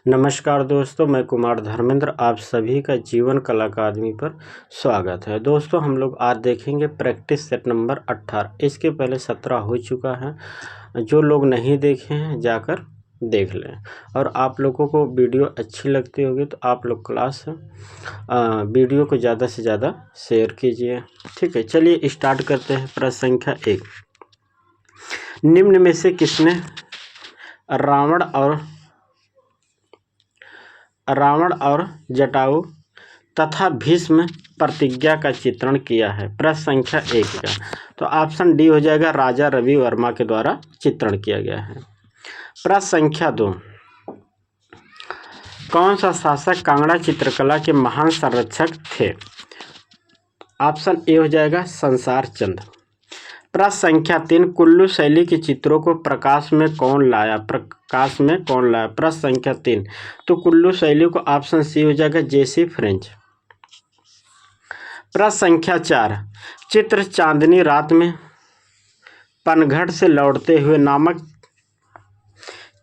नमस्कार दोस्तों, मैं कुमार धर्मेंद्र आप सभी का जीवन कला अकादमी पर स्वागत है। दोस्तों हम लोग आज देखेंगे प्रैक्टिस सेट नंबर 18। इसके पहले 17 हो चुका है। जो लोग नहीं देखे हैं जाकर देख लें। और आप लोगों को वीडियो अच्छी लगती होगी तो आप लोग वीडियो को ज़्यादा से ज़्यादा शेयर कीजिए। ठीक है, चलिए स्टार्ट करते हैं। प्रश्न संख्या 1, निम्न में से किसने रावण और जटायु तथा भीष्म प्रतिज्ञा का चित्रण किया है? प्रश्न संख्या 1 का तो ऑप्शन डी हो जाएगा, राजा रवि वर्मा के द्वारा चित्रण किया गया है। प्रश्न संख्या 2, कौन सा शासक कांगड़ा चित्रकला के महान संरक्षक थे? ऑप्शन ए हो जाएगा, संसार चंद। प्रश्न संख्या 3, कुल्लू शैली के चित्रों को प्रकाश में कौन लाया? प्रश्न संख्या 3 तो कुल्लू शैली को ऑप्शन सी हो जाएगा, जेसी फ्रेंच। प्रश्न संख्या 4, चित्र चांदनी रात में पनघट से लौटते हुए नामक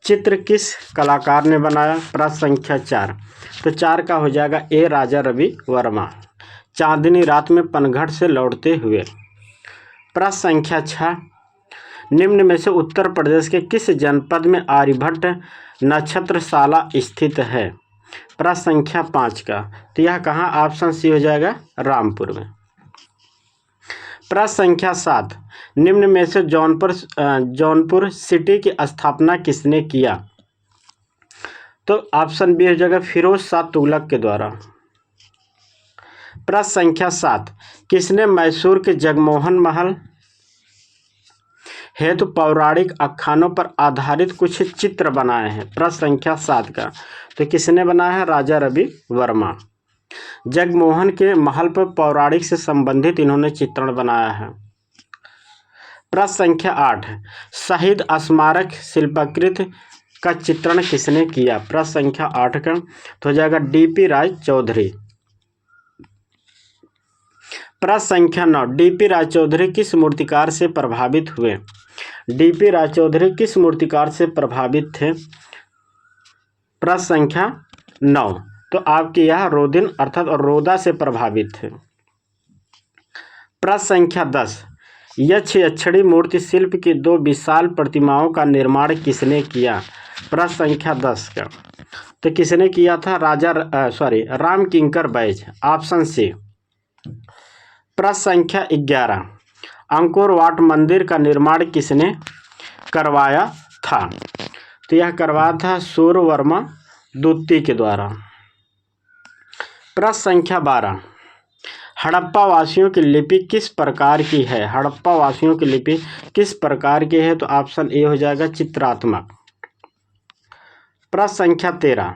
चित्र किस कलाकार ने बनाया? प्रश्न संख्या 4 तो 4 का हो जाएगा ए, राजा रवि वर्मा, चांदनी रात में पनघट से लौटते हुए। प्रश्न संख्या 6, निम्न में से उत्तर प्रदेश के किस जनपद में आर्यभट्ट नक्षत्रशाला स्थित है? प्रश्न संख्या 5 का तो यह कहाँ? ऑप्शन सी हो जाएगा, रामपुर में। प्रश्न संख्या 7, निम्न में से जौनपुर सिटी की स्थापना किसने किया? तो ऑप्शन बी हो जाएगा, फिरोज शाह तुगलक के द्वारा। प्रश्न संख्या 7, किसने मैसूर के जगमोहन महल हेतु पौराणिक आख्यानों पर आधारित कुछ चित्र बनाए हैं? प्रश्न संख्या 7 का तो किसने बनाया है? राजा रवि वर्मा। जगमोहन के महल पर पौराणिक से संबंधित इन्होंने चित्रण बनाया है। प्रश्न संख्या 8, शहीद स्मारक शिल्पाकृत का चित्रण किसने किया? प्रश्न संख्या 8 का तो हो जाएगा, डीपी राय चौधरी। प्रश्न संख्या 9, डीपी राय चौधरी किस मूर्तिकार से प्रभावित हुए? डीपी राय चौधरी किस मूर्तिकार से प्रभावित थे? प्रश्न संख्या 9 तो आपके यह रोदिन अर्थात रोदा से प्रभावित थे। प्रश्न संख्या 10, यक्ष यक्षिणी मूर्ति शिल्प की 2 विशाल प्रतिमाओं का निर्माण किसने किया? प्रश्न संख्या 10 का तो किसने किया था? राम किंकर बैज, ऑप्शन सी। प्रश्न संख्या 11, अंकोर वाट मंदिर का निर्माण किसने करवाया था? तो यह करवाया था सूर्यवर्मा द्वितीय के द्वारा। प्रश्न संख्या 12, हड़प्पा वासियों की लिपि किस प्रकार की है? हड़प्पा वासियों की लिपि किस प्रकार की है? तो ऑप्शन ए हो जाएगा, चित्रात्मक। प्रश्न संख्या 13,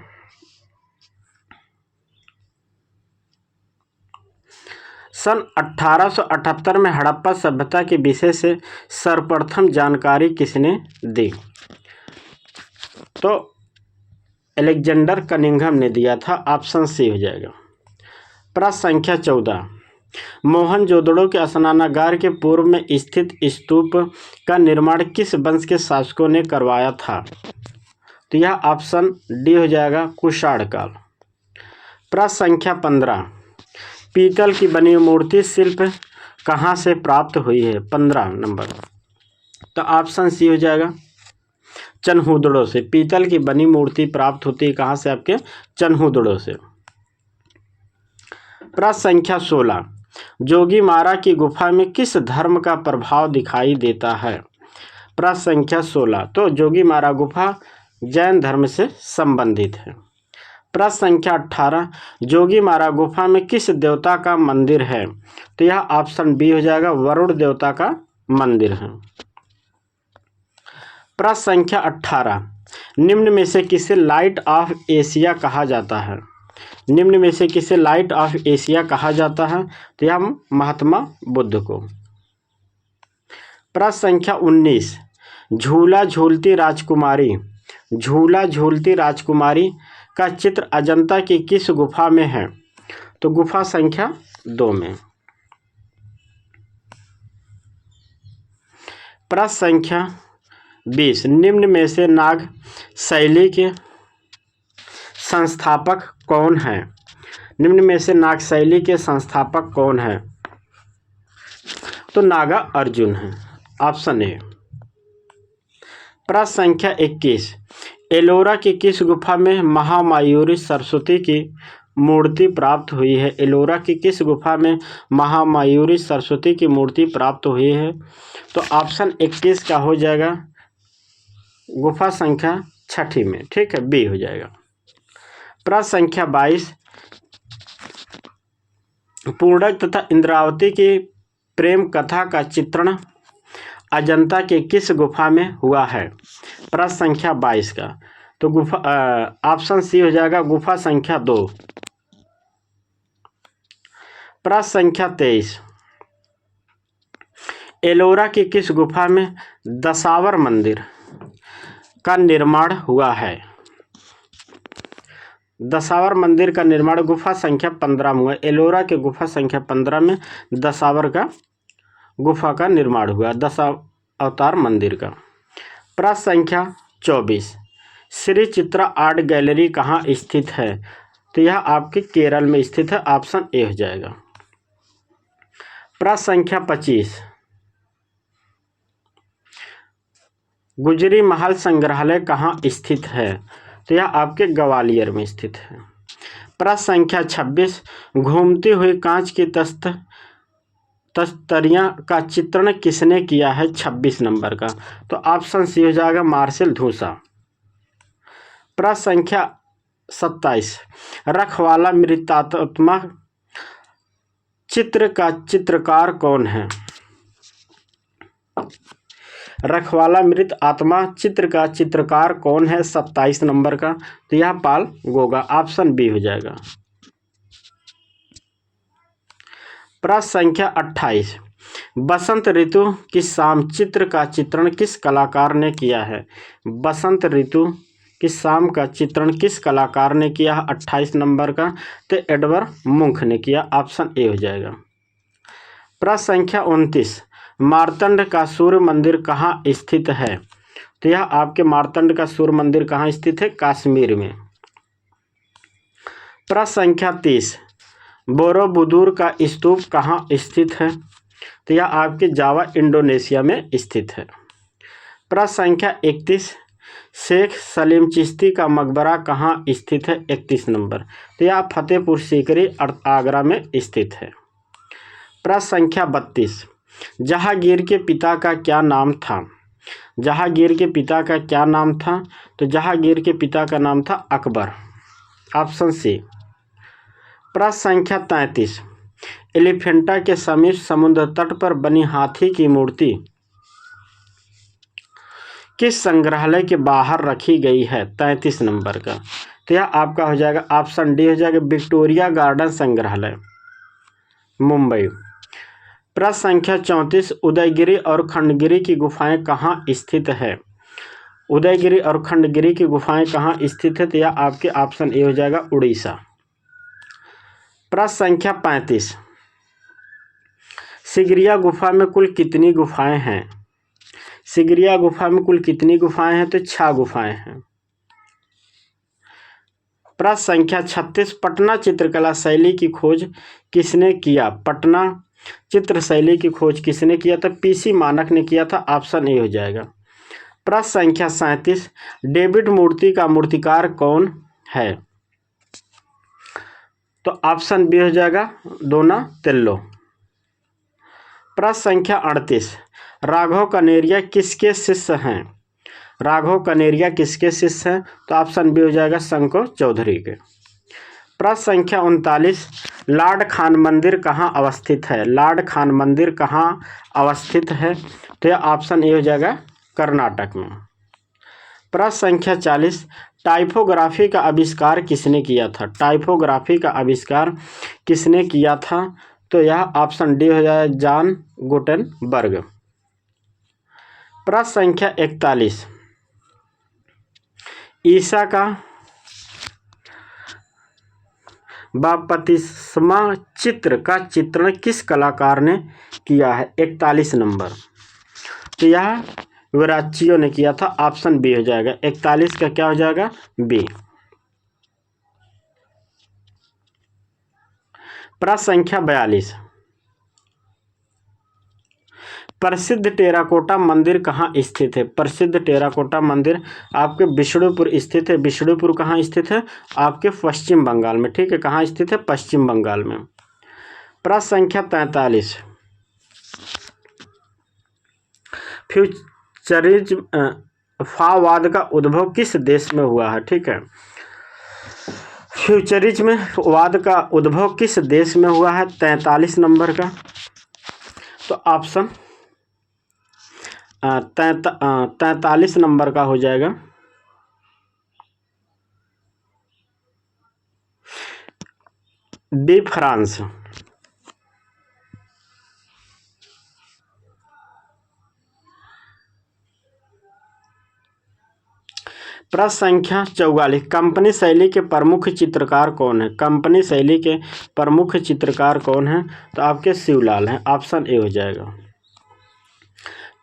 सन 1878 में हड़प्पा सभ्यता के विषय से सर्वप्रथम जानकारी किसने दी? तो अलेक्जेंडर कनिंघम ने दिया था, ऑप्शन सी हो जाएगा। प्रश्न संख्या 14, मोहनजोदड़ो के स्नानागार के पूर्व में स्थित स्तूप का निर्माण किस वंश के शासकों ने करवाया था? तो यह ऑप्शन डी हो जाएगा, कुषाण काल। प्रश्न संख्या 15, पीतल की बनी मूर्ति शिल्प कहाँ से प्राप्त हुई है? 15 नंबर तो ऑप्शन सी हो जाएगा, चनहुदड़ो से। पीतल की बनी मूर्ति प्राप्त होती है कहाँ से? आपके चनहुदड़ो से। प्रश्न संख्या 16, जोगीमारा की गुफा में किस धर्म का प्रभाव दिखाई देता है? प्रश्न संख्या 16 तो जोगीमारा गुफा जैन धर्म से संबंधित है। प्रश्न संख्या 18, जोगीमारा गुफा में किस देवता का मंदिर है? तो यह ऑप्शन बी हो जाएगा, वरुण देवता का मंदिर है। प्रश्न संख्या 18, निम्न में से किसे लाइट ऑफ एशिया कहा जाता है? निम्न में से किसे लाइट ऑफ एशिया कहा जाता है? तो यह महात्मा बुद्ध को। प्रश्न संख्या 19, झूला झूलती राजकुमारी का चित्र अजंता की किस गुफा में है? तो गुफा संख्या 2 में। प्रश्न संख्या 20, निम्न में से नाग शैली के संस्थापक कौन है? निम्न में से नागशैली के संस्थापक कौन है? तो नागा अर्जुन है, ऑप्शन ए। प्रश्न संख्या 21, एलोरा की किस गुफा में महामायूरी सरस्वती की मूर्ति प्राप्त हुई है? एलोरा की किस गुफा में महामायूरी सरस्वती की मूर्ति प्राप्त हुई है? तो ऑप्शन 21 का हो जाएगा गुफा संख्या 6 में, ठीक है, बी हो जाएगा। प्रश्न संख्या 22, पूर्णक तथा इंद्रावती की प्रेम कथा का चित्रण अजंता के किस गुफा में हुआ है? प्रश्न संख्या 22 का तो गुफा ऑप्शन सी हो जाएगा गुफा संख्या 2। प्रश्न संख्या 23, एलोरा की किस गुफा में दशावर मंदिर का निर्माण हुआ है? दशावर मंदिर का निर्माण गुफा संख्या 15 में हुआ। एलोरा के गुफा संख्या 15 में दशावर का गुफा का निर्माण हुआ, दशावतार मंदिर का। प्रश्न संख्या 24, श्री चित्रा आर्ट गैलरी कहाँ स्थित है? तो यह आपके केरल में स्थित है, ऑप्शन ए हो जाएगा। प्रश्न संख्या 25, गुजरी महल संग्रहालय कहाँ स्थित है? तो यह आपके ग्वालियर में स्थित है। प्रश्न संख्या 26, घूमती हुई कांच की तस्तरियां का चित्रण किसने किया है? 26 नंबर का तो ऑप्शन सी हो जाएगा मार्शल धूसा। प्रश्न संख्या 27, रखवाला मृतात्मा चित्र का चित्रकार कौन है? रखवाला मृत आत्मा चित्र का चित्रकार कौन है? 27 नंबर का तो यह पाल गोगा, ऑप्शन बी हो जाएगा। प्रश्न संख्या 28, बसंत ऋतु की शाम चित्र का चित्रण किस कलाकार ने किया है? बसंत ऋतु की शाम का चित्रण किस कलाकार ने किया है? 28 नंबर का तो एडवर्ड मुंख ने किया, ऑप्शन ए हो जाएगा। प्रश्न संख्या 29, मार्तंड का सूर्य मंदिर कहाँ स्थित है? तो यह आपके मार्तंड का सूर्य मंदिर कहाँ स्थित है? कश्मीर में। प्रश्न संख्या 30, बोरोबुदुर का स्तूप कहाँ स्थित है? तो यह आपके जावा इंडोनेशिया में स्थित है। प्रश्न संख्या 31, शेख सलीम चिश्ती का मकबरा कहाँ स्थित है? 31 नंबर तो यह फतेहपुर सीकरी आगरा में स्थित है। प्रश्न संख्या 32, जहांगीर के पिता का क्या नाम था? जहांगीर के पिता का क्या नाम था? तो जहांगीर के पिता का नाम था अकबर, ऑप्शन सी। प्रश्न संख्या 33, एलिफेंटा के समीप समुद्र तट पर बनी हाथी की मूर्ति किस संग्रहालय के बाहर रखी गई है? 33 नंबर का तो यह आपका हो जाएगा ऑप्शन डी हो जाएगा विक्टोरिया गार्डन संग्रहालय, मुंबई। प्रश्न संख्या 34, उदयगिरी और खंडगिरी की गुफाएं कहाँ स्थित है? उदयगिरी और खंडगिरी की गुफाएं कहाँ स्थित है? तो यह आपके ऑप्शन ए हो जाएगा उड़ीसा। प्रश्न संख्या 35, सिगरिया गुफा में कुल कितनी गुफाएं हैं? सिगरिया गुफा में कुल कितनी गुफाएं हैं? तो 6 गुफाएं हैं। प्रश्न संख्या 36, पटना चित्रकला शैली की खोज किसने किया? पटना चित्र शैली की खोज किसने किया? तो पीसी मानक ने किया था, ऑप्शन ए हो जाएगा। प्रश्न संख्या 37, डेविड मूर्ति का मूर्तिकार कौन है? तो ऑप्शन बी हो जाएगा डोनातेल्लो। प्रश्न संख्या 38, राघव कनेरिया किसके शिष्य हैं? राघव कनेरिया किसके शिष्य हैं? तो ऑप्शन बी हो जाएगा शंको चौधरी के। प्रश्न संख्या 39, लार्ड खान मंदिर कहाँ अवस्थित है? लार्ड खान मंदिर कहाँ अवस्थित है? तो यह ऑप्शन ए हो जाएगा कर्नाटक में। प्रश्न संख्या 40, टाइपोग्राफी का आविष्कार किसने किया था? टाइपोग्राफी का आविष्कार किसने किया था? तो यह ऑप्शन डी हो जाएगा जॉन गुटेनबर्ग। प्रश्न संख्या 41, ईसा का बपतिस्मा चित्र का चित्रण किस कलाकार ने किया है? 41 नंबर तो यह विराचियो ने किया था, ऑप्शन बी हो जाएगा। 41 का क्या हो जाएगा? बी। प्रश्न संख्या 42, प्रसिद्ध टेराकोटा मंदिर कहाँ स्थित है? प्रसिद्ध टेराकोटा मंदिर आपके विष्णुपुर स्थित है। विष्णुपुर कहाँ स्थित है? आपके पश्चिम बंगाल में। ठीक है, कहाँ स्थित है? पश्चिम बंगाल में। प्रश्न संख्या 43, फ्यूचरिज्म वाद का उद्भव किस देश में हुआ है? ठीक है, फ्यूचरिज्म वाद का उद्भव किस देश में हुआ है? 43 नंबर का। तो ऑप्शन 43 नंबर का हो जाएगा बी, फ्रांस। प्रश्न संख्या 44, कंपनी शैली के प्रमुख चित्रकार कौन है? कंपनी शैली के प्रमुख चित्रकार कौन है? तो आपके शिवलाल हैं। ऑप्शन ए हो जाएगा।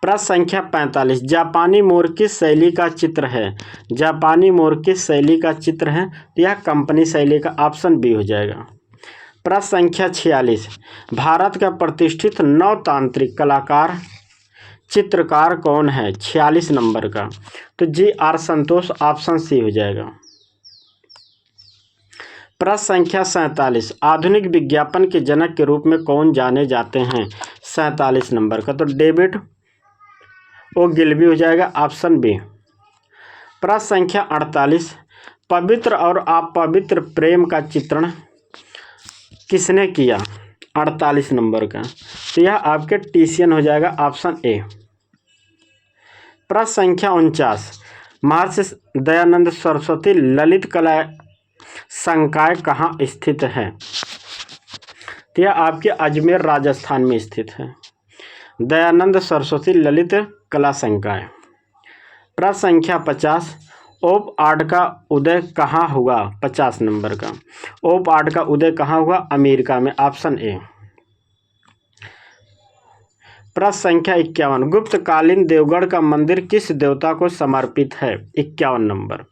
प्रश्न संख्या 45, जापानी मोर किस शैली का चित्र है? जापानी मोर किस शैली का चित्र है? तो यह कंपनी शैली का। ऑप्शन बी हो जाएगा। प्रश्न संख्या 46, भारत का प्रतिष्ठित नवतांत्रिक कलाकार चित्रकार कौन है? 46 नंबर का। तो जी आर संतोष। ऑप्शन सी हो जाएगा। प्रश्न संख्या 47, आधुनिक विज्ञापन के जनक के रूप में कौन जाने जाते हैं? 47 नंबर का। तो डेविड ओ गिल्बी हो जाएगा। Option B. प्रश्न संख्या 48, पवित्र और अपवित्र प्रेम का चित्रण किसने किया? 48 नंबर का। तो यह आपके टीसियन हो जाएगा। Option A. प्रश्न संख्या 49, महर्षि दयानंद सरस्वती ललित कला संकाय कहाँ स्थित है? तो यह आपके अजमेर राजस्थान में स्थित है। दयानंद सरस्वती ललित कला संकाय। प्रश्न संख्या 50, ओप आर्ट का उदय कहाँ हुआ? 50 नंबर का। ओप आर्ट का उदय कहाँ हुआ? अमेरिका में। Option A. प्रश्न संख्या 51, गुप्तकालीन देवगढ़ का मंदिर किस देवता को समर्पित है? 51 नंबर।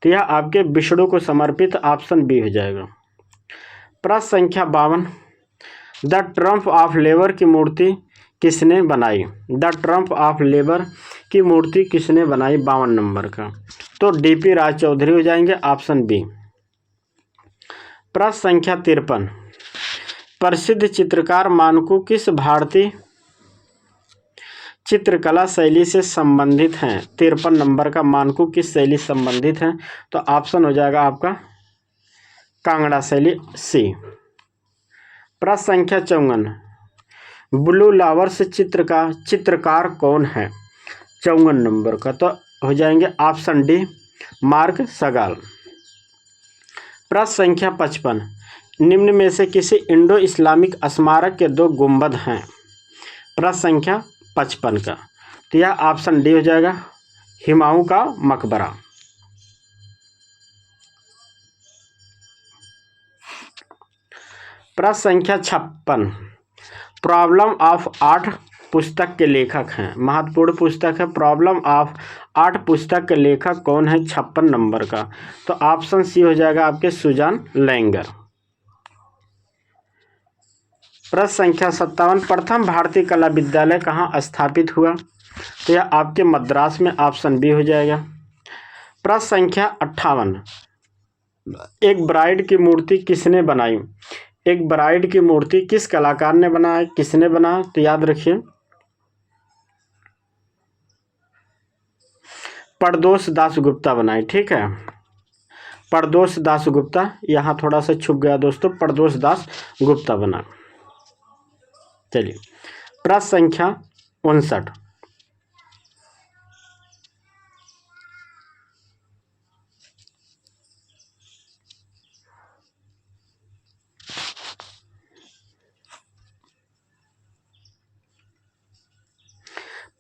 तो यह आपके विष्णु को समर्पित। ऑप्शन बी हो जाएगा। प्रश्न संख्या 52, द ट्रम्प ऑफ लेबर की मूर्ति किसने बनाई? द ट्रम्प ऑफ लेबर की मूर्ति किसने बनाई? 52 नंबर का। तो डीपी राज चौधरी हो जाएंगे। Option B. प्रश्न संख्या 53, प्रसिद्ध चित्रकार मानकू किस भारतीय चित्रकला शैली से संबंधित हैं? 53 नंबर का। मानकू किस शैली से संबंधित है? तो ऑप्शन हो जाएगा आपका कांगड़ा शैली, सी। प्रश्न संख्या 54, ब्लू लावर्स चित्र का चित्रकार कौन है? 54 नंबर का। तो हो जाएंगे ऑप्शन डी, मार्क सगाल। प्रश्न संख्या 55, निम्न में से किसी इंडो इस्लामिक स्मारक के 2 गुंबद हैं? प्रश्न संख्या 55 का। तो यह ऑप्शन डी हो जाएगा, हुमायूं का मकबरा। प्रश्न संख्या 56, प्रॉब्लम ऑफ आर्ट पुस्तक के लेखक हैं। महत्वपूर्ण पुस्तक है। प्रॉब्लम ऑफ आर्ट पुस्तक के लेखक कौन है? 56 नंबर का। तो ऑप्शन सी हो जाएगा आपके सुजान लैंगर। प्रश्न संख्या 57, प्रथम भारतीय कला विद्यालय कहाँ स्थापित हुआ? तो यह आपके मद्रास में। ऑप्शन बी हो जाएगा। प्रश्न संख्या 58, एक ब्राइड की मूर्ति किसने बनाई? एक ब्राइड की मूर्ति किस कलाकार ने बनाया? किसने बनाया? तो याद रखिए, प्रदोष दास गुप्ता बनाई। ठीक है, प्रदोष दास गुप्ता। यहाँ थोड़ा सा छुप गया दोस्तों, प्रदोष दास गुप्ता बना। चलिए, प्रश्न संख्या 59,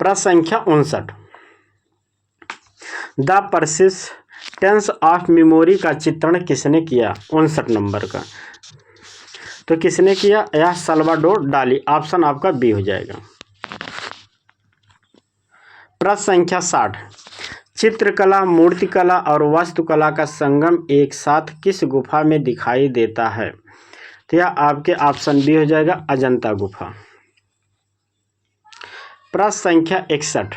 प्रश्न संख्या 59, द परसिस्टेंस ऑफ मेमोरी का चित्रण किसने किया? 59 नंबर का। तो किसने किया? यह सल्वाडोर डाली। ऑप्शन आपका बी हो जाएगा। प्रश्न संख्या 60, चित्रकला, मूर्तिकला और वास्तुकला का संगम एक साथ किस गुफा में दिखाई देता है? तो यह आपके ऑप्शन बी हो जाएगा अजंता गुफा। प्रश्न संख्या 61,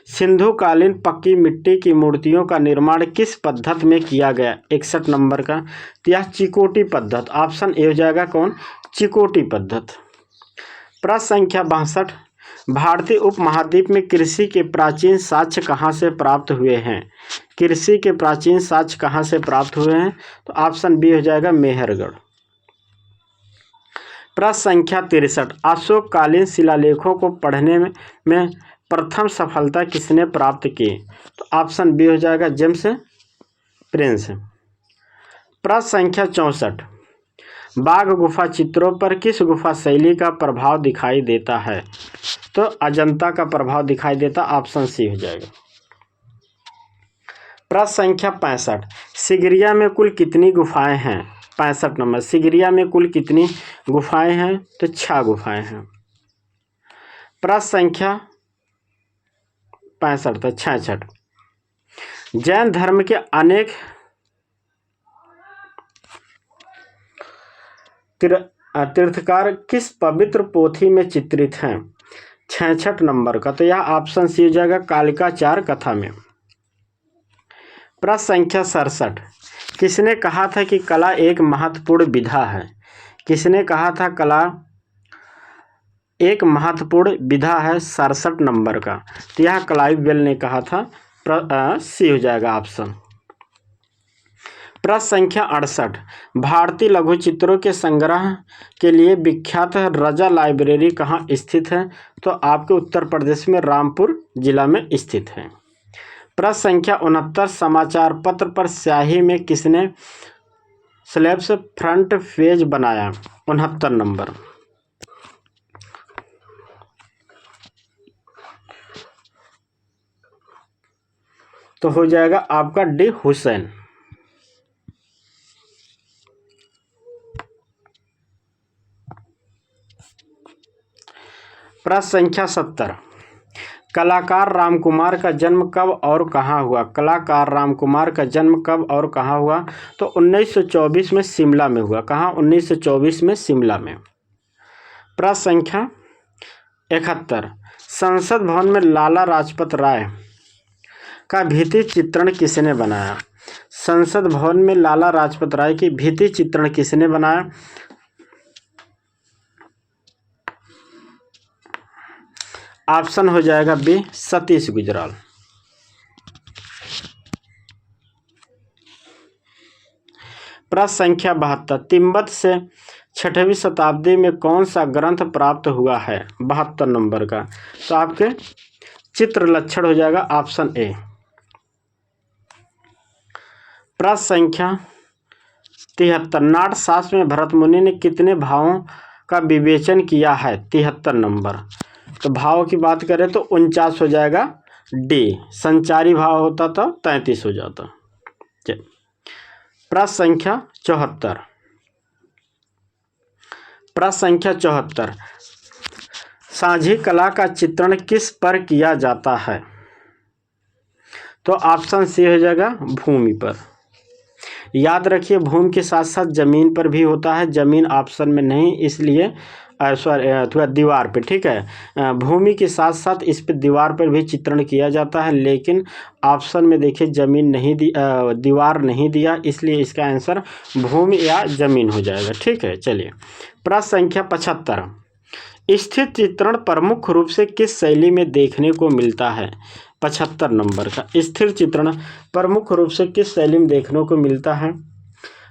सिंधु कालीन पक्की मिट्टी की मूर्तियों का निर्माण किस पद्धति में किया गया? 61 नंबर का, तो यह चिकोटी पद्धति, ऑप्शन ए हो जाएगा कौन? चिकोटी पद्धति। प्रश्न संख्या 62, भारतीय उपमहाद्वीप में कृषि के प्राचीन साक्ष्य कहाँ से प्राप्त हुए हैं? कृषि के प्राचीन साक्ष्य कहाँ से प्राप्त हुए हैं? तो ऑप्शन बी हो जाएगा मेहरगढ़। प्रश्न संख्या 63, अशोककालीन शिलालेखों को पढ़ने में प्रथम सफलता किसने प्राप्त की? तो ऑप्शन बी हो जाएगा जेम्स प्रिंस। प्रश्न संख्या 64, बाघ गुफा चित्रों पर किस गुफा शैली का प्रभाव दिखाई देता है? तो अजंता का प्रभाव दिखाई देता, ऑप्शन सी हो जाएगा। प्रश्न संख्या 65, सिगरिया में कुल कितनी गुफाएं हैं? 65 नंबर, सिगरिया में कुल कितनी गुफाएं हैं? तो 6 गुफाएं हैं। प्रश्न संख्या 65 तो 66, जैन धर्म के अनेक तीर्थकार किस पवित्र पोथी में चित्रित हैं? 66 नंबर का, तो यह ऑप्शन सी हो जाएगा कालिकाचार कथा में। प्रश्न संख्या 67, किसने कहा था कि कला एक महत्वपूर्ण विधा है? किसने कहा था कला एक महत्वपूर्ण विधा है? 67 नंबर का, तो यह क्लाइव बेल ने कहा था, सी हो जाएगा ऑप्शन। प्रश्न संख्या 68, भारतीय लघु चित्रों के संग्रह के लिए विख्यात रजा लाइब्रेरी कहाँ स्थित है? तो आपके उत्तर प्रदेश में रामपुर जिला में स्थित है। प्रश्न संख्या 69, समाचार पत्र पर स्याही में किसने स्लैब्स फ्रंट पेज बनाया? 69 नंबर, तो हो जाएगा आपका डी हुसैन। प्रश्न संख्या 70, कलाकार रामकुमार का जन्म कब और कहाँ हुआ? कलाकार रामकुमार का जन्म कब और कहाँ हुआ? तो 1924 में शिमला में हुआ। कहाँ? 1924 में शिमला में। प्रश्न संख्या 71, संसद भवन में लाला लाजपत राय का भित्ति चित्रण किसने बनाया? संसद भवन में लाला लाजपत राय की भित्ति चित्रण किसने बनाया? ऑप्शन हो जाएगा बी सतीश गुजराल। प्रश्न संख्या 72, तिब्बत से 6वीं शताब्दी में कौन सा ग्रंथ प्राप्त हुआ है? 72 नंबर का, तो आपके चित्र लक्षण हो जाएगा, ऑप्शन ए। प्रश्न संख्या 73, नाट्यशास्त्र में भरत मुनि ने कितने भावों का विवेचन किया है? 73 नंबर, तो भाव की बात करें तो 49 हो जाएगा डी। संचारी भाव होता तो 33 हो जाता। प्रश्न संख्या 74, प्रश्न संख्या 74, साझी कला का चित्रण किस पर किया जाता है? तो ऑप्शन सी हो जाएगा भूमि पर। याद रखिए भूमि के साथ साथ जमीन पर भी होता है, जमीन ऑप्शन में नहीं, इसलिए थोड़ा दीवार पे, ठीक है। भूमि के साथ साथ इस पे दीवार पर भी चित्रण किया जाता है, लेकिन ऑप्शन में देखिए जमीन नहीं दीवार नहीं दिया, इसलिए इसका आंसर भूमि या जमीन हो जाएगा, ठीक है। चलिए प्रश्न संख्या 75, स्थिर चित्रण प्रमुख रूप से किस शैली में देखने को मिलता है? 75 नंबर का, स्थिर चित्रण प्रमुख रूप से किस शैली में देखने को मिलता है?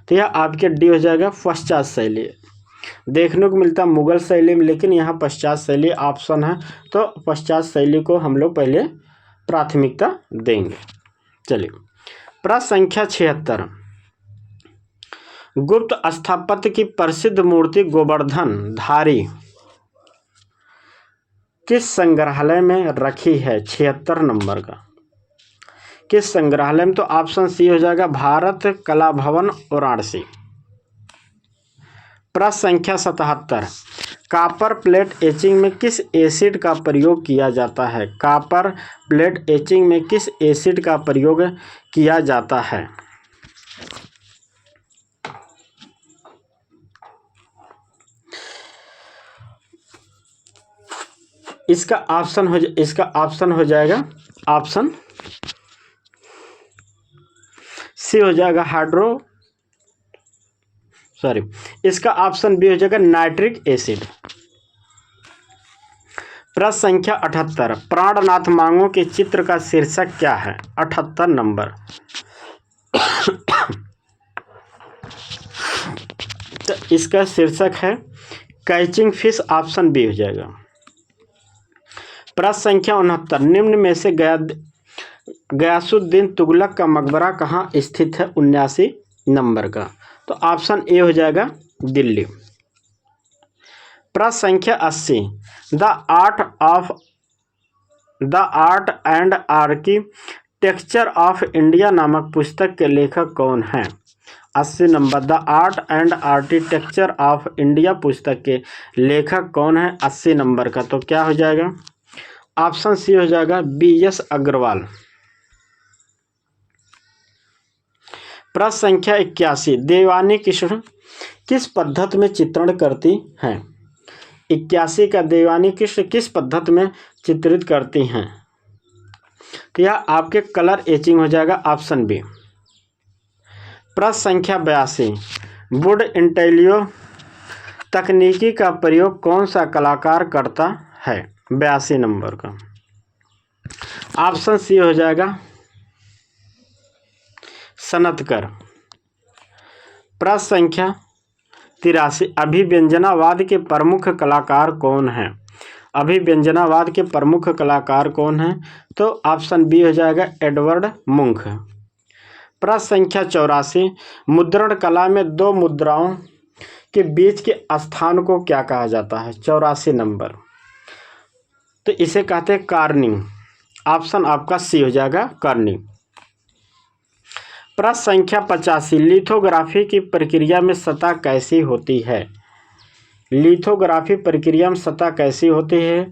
तो यह आपके डी हो जाएगा पश्चात शैली। देखने को मिलता है मुगल शैली में, लेकिन यहाँ पश्चात शैली ऑप्शन है, तो पश्चात शैली को हम लोग पहले प्राथमिकता देंगे। चलिए प्रश्न संख्या 76, गुप्त स्थापत्य की प्रसिद्ध मूर्ति गोवर्धन धारी किस संग्रहालय में रखी है? 76 नंबर का, किस संग्रहालय में? तो ऑप्शन सी हो जाएगा भारत कला भवन वाराणसी। प्रश्न संख्या 77, कॉपर प्लेट एचिंग में किस एसिड का प्रयोग किया जाता है? कॉपर प्लेट एचिंग में किस एसिड का प्रयोग किया जाता है? इसका ऑप्शन हो जाएगा, ऑप्शन सी हो जाएगा इसका ऑप्शन बी हो जाएगा नाइट्रिक एसिड। प्रश्न संख्या 78, प्राणनाथ मांगो के चित्र का शीर्षक क्या है? 78 नंबर। तो इसका शीर्षक है कैचिंग फिश, ऑप्शन बी हो जाएगा। प्रश्न संख्या 69, निम्न में से गयासुद्दीन तुगलक का मकबरा कहाँ स्थित है? 79 नंबर का। तो ऑप्शन ए हो जाएगा दिल्ली। प्रश्न संख्या 80, the art and architecture of India नामक पुस्तक के लेखक कौन हैं? 80 number. The art and architecture of India पुस्तक के लेखक कौन है? 80 नंबर का। तो क्या हो जाएगा? ऑप्शन सी हो जाएगा BS अग्रवाल। प्रश्न संख्या 81, देवानी कृष्ण किस पद्धति में चित्रण करती हैं? 81 का देवानी कृष्ण किस पद्धति में चित्रित करती हैं? तो यह आपके कलर एचिंग हो जाएगा, ऑप्शन बी। प्रश्न संख्या 82, वुड इंटेलियो तकनीकी का प्रयोग कौन सा कलाकार करता है? 82 नंबर का। ऑप्शन सी हो जाएगा सनतकर। प्रश्न संख्या 83, अभिव्यंजनावाद के प्रमुख कलाकार कौन हैं? अभिव्यंजनावाद के प्रमुख कलाकार कौन हैं? तो ऑप्शन बी हो जाएगा एडवर्ड मुंक। प्रश्न संख्या 84, मुद्रण कला में दो मुद्राओं के बीच के स्थान को क्या कहा जाता है? 84 नंबर। तो इसे कहते हैं कार्निंग। ऑप्शन आपका सी हो जाएगा कार्निंग। प्रश्न संख्या 85, लिथोग्राफी की प्रक्रिया में सतह कैसी होती है? लिथोग्राफी प्रक्रिया में सतह कैसी होती है?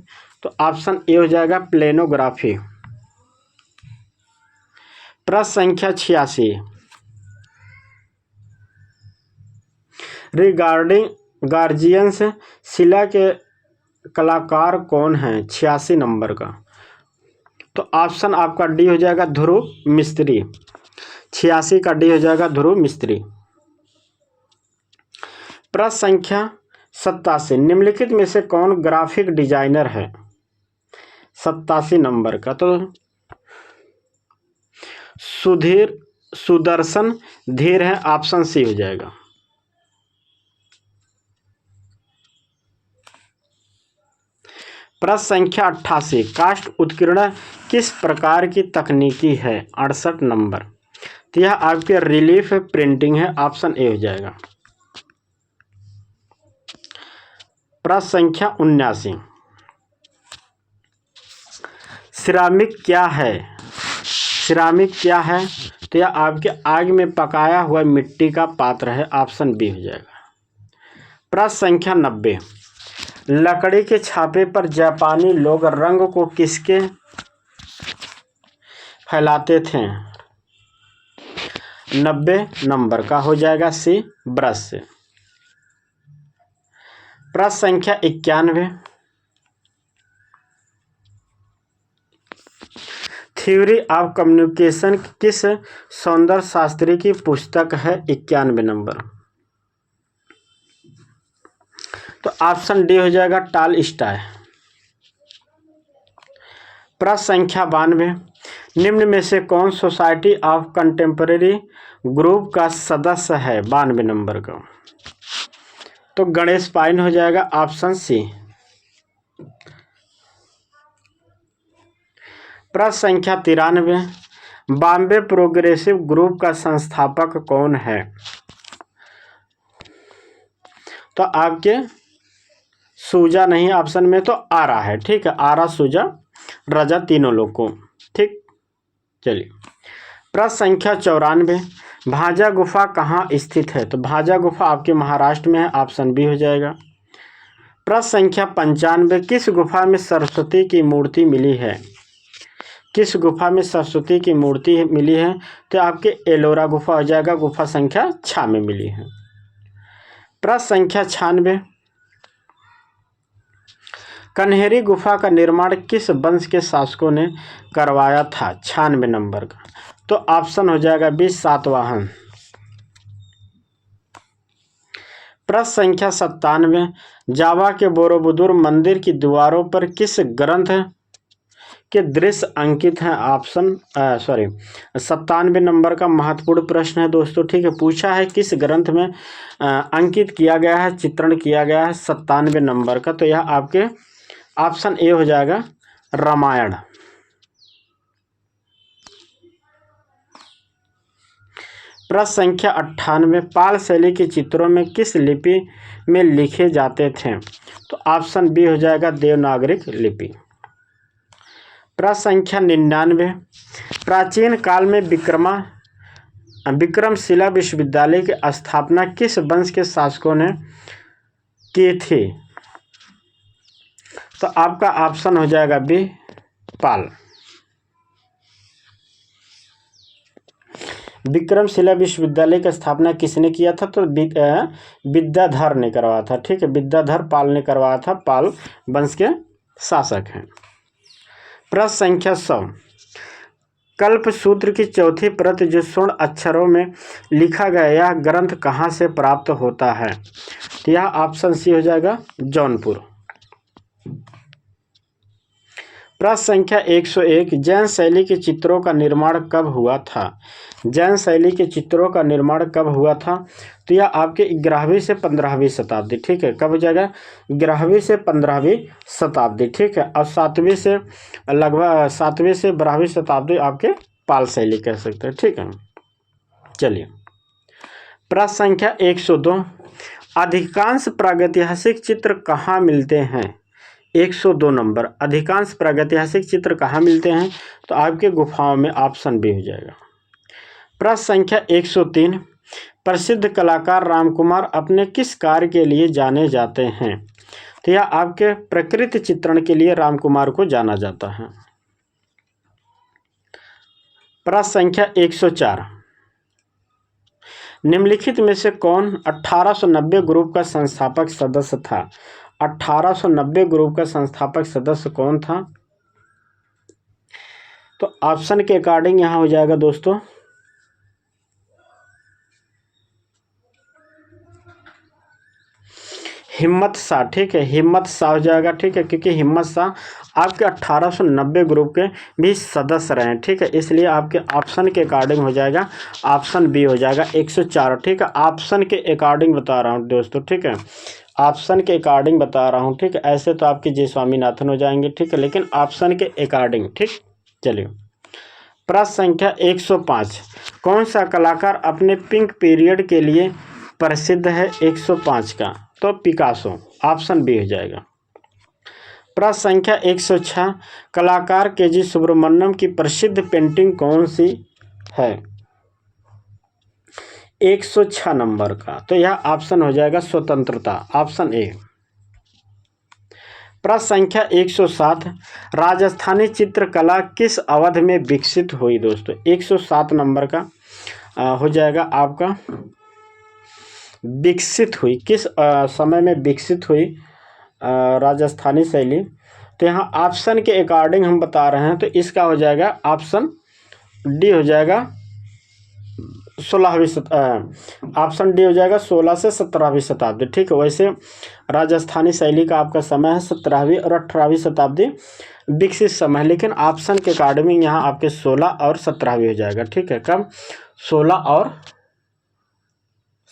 तो ऑप्शन ए हो जाएगा प्लेनोग्राफी। प्रश्न संख्या 86, रिगार्डिंग गार्जियंस शिला के कलाकार कौन हैं? 86 नंबर का। तो ऑप्शन आपका डी हो जाएगा ध्रुव मिस्त्री। 86 का डी हो जाएगा ध्रुव मिस्त्री। प्रश्न संख्या 87, निम्नलिखित में से कौन ग्राफिक डिजाइनर है? 87 नंबर का। तो सुदर्शन धीर है, ऑप्शन सी हो जाएगा। प्रश्न संख्या 88, कास्ट उत्कीर्ण किस प्रकार की तकनीकी है? 68 नंबर। तो यह आपके रिलीफ प्रिंटिंग है, ऑप्शन ए हो जाएगा। प्रश्न संख्या 79, सिरामिक क्या है? सिरामिक क्या है? तो यह आपके आग में पकाया हुआ मिट्टी का पात्र है, ऑप्शन बी हो जाएगा। प्रश्न संख्या 90, लकड़ी के छापे पर जापानी लोग रंग को किसके फैलाते थे? 90 नंबर का हो जाएगा सी ब्रश से। प्रश्न संख्या 91, थ्योरी ऑफ कम्युनिकेशन किस सौंदर्य शास्त्री की पुस्तक है? 91 नंबर। तो ऑप्शन डी हो जाएगा टॉलस्टॉय। प्रश्न संख्या 92, निम्न में से कौन सोसाइटी ऑफ कंटेम्परेरी ग्रुप का सदस्य है? 92 नंबर का। तो गणेश पाइन हो जाएगा, ऑप्शन सी। प्रश्न संख्या 93, बॉम्बे प्रोग्रेसिव ग्रुप का संस्थापक कौन है? तो आपके सूजा नहीं ऑप्शन में, तो आरा है। ठीक है, आरा, सूजा, रजा, तीनों लोग को। ठीक, चलिए। प्रश्न संख्या 94, भाजा गुफा कहाँ स्थित है? तो भाजा गुफा आपके महाराष्ट्र में है, ऑप्शन बी हो जाएगा। प्रश्न संख्या 95, किस गुफा में सरस्वती की मूर्ति मिली है? किस गुफा में सरस्वती की मूर्ति मिली है? तो आपके एलोरा गुफा हो जाएगा, गुफा संख्या 6 में मिली है। प्रश्न संख्या 96, कन्हेरी गुफा का निर्माण किस वंश के शासकों ने करवाया था? 96 नंबर का। तो ऑप्शन हो जाएगा 20 सातवाहन। प्रश्न संख्या 97, जावा के बोरोबुदुर मंदिर की दीवारों पर किस ग्रंथ के दृश्य अंकित हैं? ऑप्शन 97 नंबर का महत्वपूर्ण प्रश्न है दोस्तों, ठीक है। पूछा है किस ग्रंथ में अंकित किया गया है, चित्रण किया गया है 97 नंबर का। तो यह आपके ऑप्शन ए हो जाएगा, रामायण। प्रश्न संख्या 98, पाल शैली के चित्रों में किस लिपि में लिखे जाते थे? तो ऑप्शन बी हो जाएगा, देवनागरिक लिपि। प्रश्न संख्या 99, प्राचीन काल में विक्रमशिला विश्वविद्यालय की स्थापना किस वंश के शासकों ने की थी? तो आपका ऑप्शन हो जाएगा बी, पाल। विक्रमशिला विश्वविद्यालय की स्थापना किसने किया था? तो विद्याधर ने करवाया था, ठीक है। विद्याधर पाल ने करवाया था, पाल वंश के शासक हैं। प्रश्न संख्या 100, कल्पसूत्र की चौथी प्रत जो स्वर्ण अक्षरों में लिखा गया यह ग्रंथ कहाँ से प्राप्त होता है? तो यह ऑप्शन सी हो जाएगा, जौनपुर। प्रश्न संख्या 101, जैन शैली के चित्रों का निर्माण कब हुआ था? जैन शैली के चित्रों का निर्माण कब हुआ था? तो यह आपके 11वीं से 15वीं शताब्दी, ठीक है। कब हो जाएगा? 11वीं से 15वीं शताब्दी, ठीक है। और 7वीं से 12वीं शताब्दी आपके पाल शैली कह सकते हैं, ठीक है। चलिए, प्रश्न संख्या 102, अधिकांश प्रागैतिहासिक चित्र कहाँ मिलते हैं? 102 नंबर, अधिकांश प्रागैतिहासिक चित्र कहाँ मिलते हैं? तो आपके गुफाओं में, ऑप्शन बी हो जाएगा। प्रश्न संख्या 103, प्रसिद्ध कलाकार रामकुमार अपने किस कार्य के लिए जाने जाते हैं? तो यह आपके प्रकृति चित्रण के लिए रामकुमार को जाना जाता है। प्रश्न संख्या 104, निम्नलिखित में से कौन 1890 ग्रुप का संस्थापक सदस्य था? 1890 ग्रुप का संस्थापक सदस्य कौन था? तो ऑप्शन के अकॉर्डिंग यहां हो जाएगा दोस्तों, हिम्मत शाह, ठीक है। हिम्मत शाह हो जाएगा, ठीक है, क्योंकि हिम्मत शाह आपके 1890 ग्रुप के भी सदस्य रहे, ठीक है। इसलिए आपके ऑप्शन के अकॉर्डिंग हो जाएगा, ऑप्शन बी हो जाएगा 104, ठीक है। ऑप्शन के अकॉर्डिंग बता रहा हूँ दोस्तों, ठीक है। ऑप्शन के अकॉर्डिंग बता रहा हूँ, ठीक है। ऐसे तो आपके जे स्वामीनाथन हो जाएंगे, ठीक है, लेकिन ऑप्शन के अकॉर्डिंग, ठीक। चलिए, प्रश्न संख्या 105, कौन सा कलाकार अपने पिंक पीरियड के लिए प्रसिद्ध है? 105 का, तो पिकासो, ऑप्शन बी हो जाएगा। प्रश्न संख्या 106, कलाकार के.जी. सुब्रमण्यम की प्रसिद्ध पेंटिंग कौन सी है? 106 नंबर का, तो यह ऑप्शन हो जाएगा स्वतंत्रता, ऑप्शन ए। प्रश्न संख्या 107, राजस्थानी चित्रकला किस अवधि में विकसित हुई? दोस्तों 107 नंबर का हो जाएगा आपका, विकसित हुई किस समय में विकसित हुई राजस्थानी शैली? तो यहाँ ऑप्शन के अकॉर्डिंग हम बता रहे हैं, तो इसका हो जाएगा ऑप्शन डी हो जाएगा 16वीं ऑप्शन डी हो जाएगा 16 से 17वीं शताब्दी, ठीक है। वैसे राजस्थानी शैली का आपका समय है 17वीं और 18वीं शताब्दी विकसित समय, लेकिन ऑप्शन के अकॉर्डिंग यहाँ आपके 16 और 17वीं हो जाएगा, ठीक है। कब? 16 और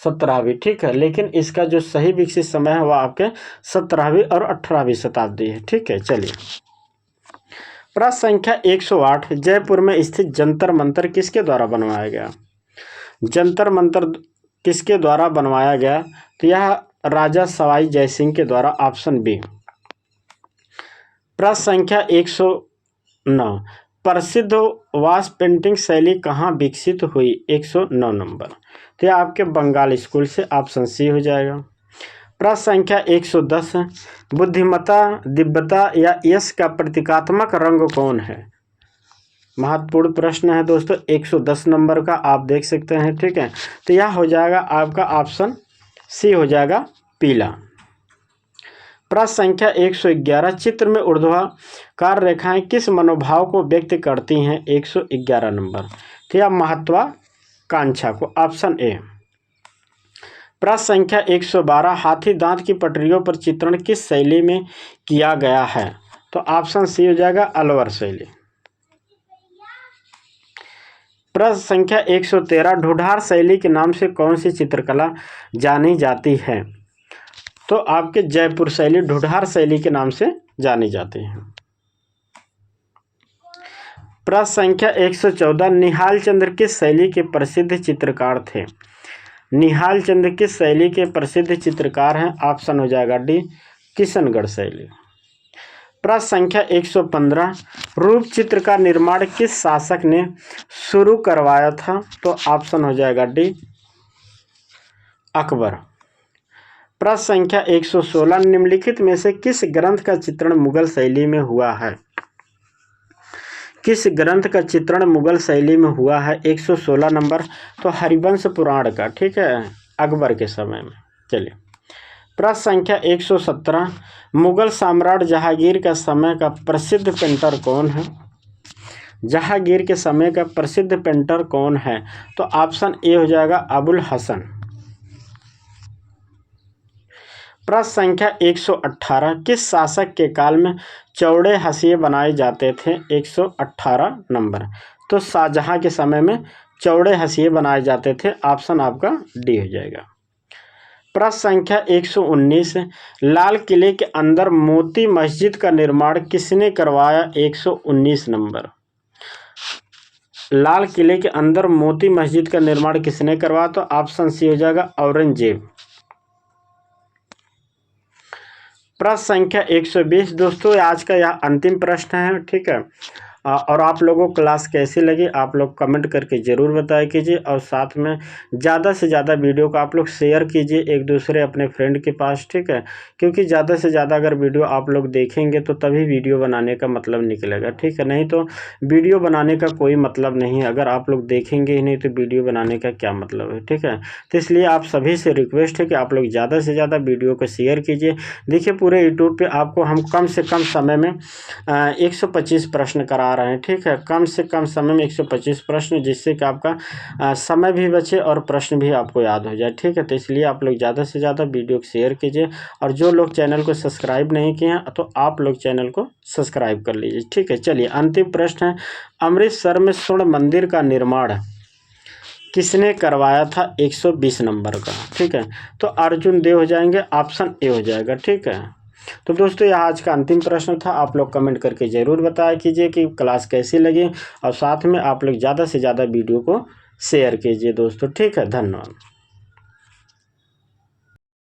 17वीं, ठीक है। लेकिन इसका जो सही विकसित समय है वह आपके 17वीं और 18वीं शताब्दी है, ठीक है। चलिए, प्रश्न संख्या 108, जयपुर में स्थित जंतर मंतर किसके द्वारा बनवाया गया? जंतर मंतर किसके द्वारा बनवाया गया? तो यह राजा सवाई जयसिंह के द्वारा, ऑप्शन बी। प्रश्न संख्या 109, प्रसिद्ध वास पेंटिंग शैली कहाँ विकसित हुई? 109 नंबर, तो यह आपके बंगाल स्कूल से, ऑप्शन सी हो जाएगा। प्रश्न संख्या 110, बुद्धिमत्ता, दिव्यता या यश का प्रतीकात्मक रंग कौन है? महत्वपूर्ण प्रश्न है दोस्तों, 110 नंबर का, आप देख सकते हैं, ठीक है। तो यह हो जाएगा आपका ऑप्शन सी हो जाएगा, पीला। प्रश्न संख्या 111, चित्र में ऊर्ध्वाधर रेखाएं किस मनोभाव को व्यक्त करती हैं? 111 नंबर, क्या महत्वाकांक्षा को। Option A. प्रश्न संख्या 112, हाथी दांत की पटरियों पर चित्रण किस शैली में किया गया है? तो ऑप्शन सी हो जाएगा अलवर शैली। प्रश्न संख्या 113, ढूढ़ार शैली के नाम से कौन सी चित्रकला जानी जाती है? तो आपके जयपुर शैली ढूढ़ार शैली के नाम से जानी जाती है। प्रश्न संख्या 114, निहाल चंद्र किस शैली के प्रसिद्ध चित्रकार थे? निहाल चंद्र किस शैली के प्रसिद्ध चित्रकार हैं? ऑप्शन हो जाएगा डी, किशनगढ़ शैली। प्रश्न संख्या 115, रूप चित्र का निर्माण किस शासक ने शुरू करवाया था? तो ऑप्शन हो जाएगा डी, अकबर। प्रश्न संख्या 116, निम्नलिखित में से किस ग्रंथ का चित्रण मुगल शैली में हुआ है? किस ग्रंथ का चित्रण मुगल शैली में हुआ है? 116 नंबर, तो हरिवंश पुराण का, ठीक है, अकबर के समय में। चलिए, प्रश्न संख्या 117, मुगल सम्राट जहांगीर का समय का प्रसिद्ध पेंटर कौन है? जहांगीर के समय का प्रसिद्ध पेंटर कौन है? तो ऑप्शन ए हो जाएगा अबुल हसन। प्रश्न संख्या 118, किस शासक के काल में चौड़े हाशिए बनाए जाते थे? 118 नंबर, तो शाहजहां के समय में चौड़े हाशिए बनाए जाते थे। ऑप्शन आपका डी हो जाएगा। प्रश्न संख्या 119, लाल किले के अंदर मोती मस्जिद का निर्माण किसने करवाया? 119 नंबर, लाल किले के अंदर मोती मस्जिद का निर्माण किसने करवाया? तो ऑप्शन सी हो जाएगा औरंगजेब। प्रश्न संख्या 120, दोस्तों आज का यह अंतिम प्रश्न है, ठीक है। और आप लोगों को क्लास कैसी लगी आप लोग कमेंट करके ज़रूर बताया कीजिए, और साथ में ज़्यादा से ज़्यादा वीडियो को आप लोग शेयर कीजिए एक दूसरे अपने फ्रेंड के पास, ठीक है, क्योंकि ज़्यादा से ज़्यादा अगर वीडियो आप लोग देखेंगे तो तभी वीडियो बनाने का मतलब निकलेगा, ठीक है, नहीं तो वीडियो बनाने का कोई मतलब नहीं है। अगर आप लोग देखेंगे ही नहीं तो वीडियो बनाने का क्या मतलब है, ठीक है। तो इसलिए आप सभी से रिक्वेस्ट है कि आप लोग ज़्यादा से ज़्यादा वीडियो को शेयर कीजिए। देखिए, पूरे यूट्यूब पर आपको हम कम से कम समय में 125 प्रश्न करा रहे हैं, ठीक है, कम से कम समय में 125 प्रश्न, जिससे कि आपका समय भी बचे और प्रश्न भी आपको याद हो जाए, ठीक है। तो इसलिए आप लोग ज़्यादा से ज़्यादा वीडियो को शेयर कीजिए, और जो लोग चैनल को सब्सक्राइब नहीं किए हैं तो आप लोग चैनल को सब्सक्राइब कर लीजिए, ठीक है। चलिए, अंतिम प्रश्न है, अमृतसर में स्वर्ण मंदिर का निर्माण किसने करवाया था? 120 नंबर का, ठीक है, तो अर्जुन देव हो जाएंगे। ऑप्शन ए हो जाएगा, ठीक है। तो दोस्तों, यह आज का अंतिम प्रश्न था। आप लोग कमेंट करके ज़रूर बताया कीजिए कि क्लास कैसी लगी, और साथ में आप लोग ज़्यादा से ज़्यादा वीडियो को शेयर कीजिए दोस्तों, ठीक है। धन्यवाद।